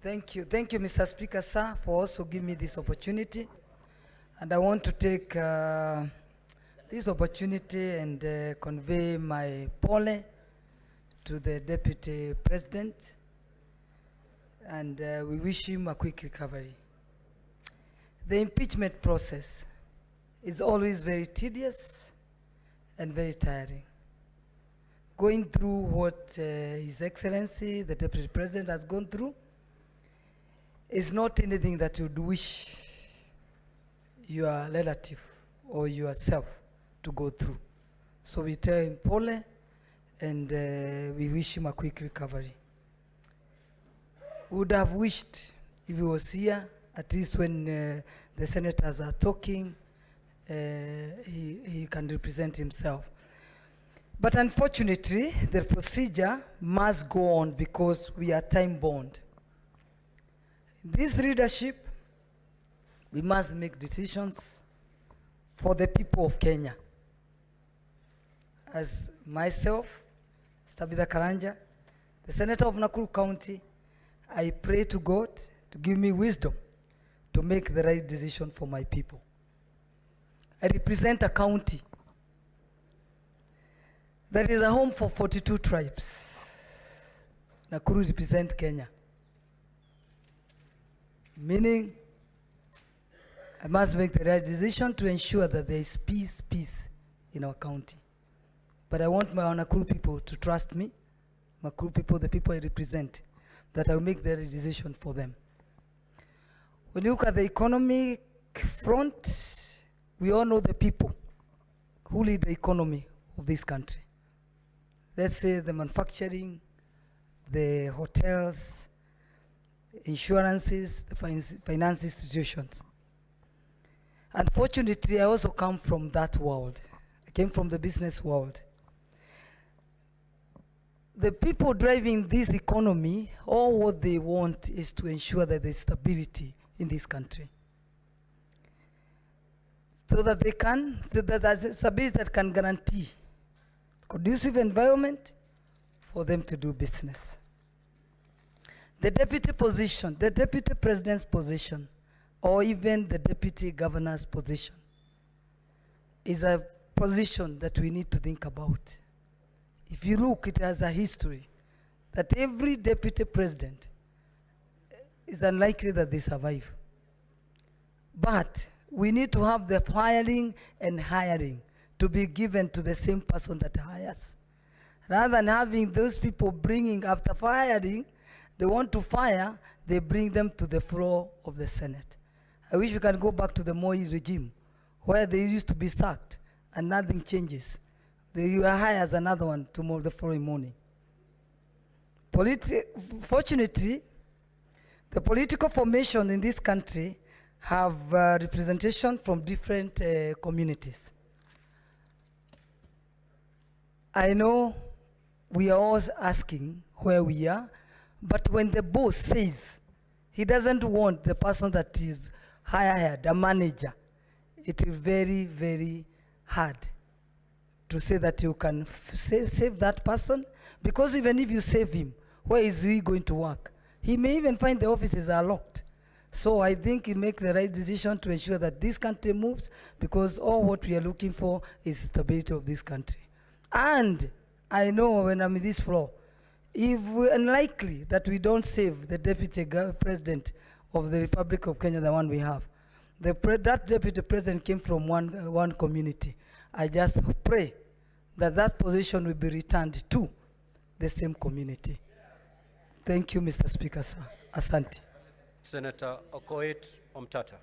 Thank you, Mr. Speaker, sir, for also giving me this opportunity. And I want to take this opportunity and convey my pole to the Deputy President, and we wish him a quick recovery. The impeachment process is always very tedious and very tiring. Going through what His Excellency, the Deputy President, has gone through is not anything that you'd wish your relative or yourself to go through. So we tell him pole, and we wish him a quick recovery. We would have wished if he was here, at least when the senators are talking, he can represent himself. But unfortunately, the procedure must go on because we are time-bound. This leadership, we must make decisions for the people of Kenya. As myself, Tabitha Karanja, the Senator of Nakuru County, I pray to God to give me wisdom to make the right decision for my people. I represent a county that is a home for 42 tribes. Nakuru represents Kenya. Meaning, I must make the right decision to ensure that there is peace in our county. But I want my Nakuru people to trust me, Nakuru people, the people I represent, that I will make the right decision for them. When you look at the economic front, we all know the people who lead the economy of this country. Let's say the manufacturing, the hotels, insurances, the finance institutions. Unfortunately, I also come from that world. I came from the business world. The people driving this economy, all what they want is to ensure that there's stability in this country. So that there's stability that can guarantee conducive environment for them to do business. The deputy position, the deputy president's position, or even the deputy governor's position is a position that we need to think about. If you look, it has a history that every deputy president is unlikely that they survive. But we need to have the firing and hiring to be given to the same person that hires. Rather than having those people bringing, after firing, they want to fire, they bring them to the floor of the Senate. I wish we can go back to the Moi regime, where they used to be sacked and nothing changes. You hire as another one tomorrow, the following morning. Fortunately, the political formation in this country have representation from different communities. I know we are always asking where we are, but when the boss says he doesn't want the person that is hired, a manager, it is very, very hard to say that you can save that person, because even if you save him, where is he going to work? He may even find the offices are locked. So I think you make the right decision to ensure that this country moves, because all what we are looking for is stability of this country. And I know when I'm in this floor, if we're unlikely that we don't save the deputy president of the Republic of Kenya, the one we have, that deputy president came from one community. I just pray that that position will be returned to the same community. Thank you, Mr. Speaker, sir. Asante. Senator Okoit Omtata.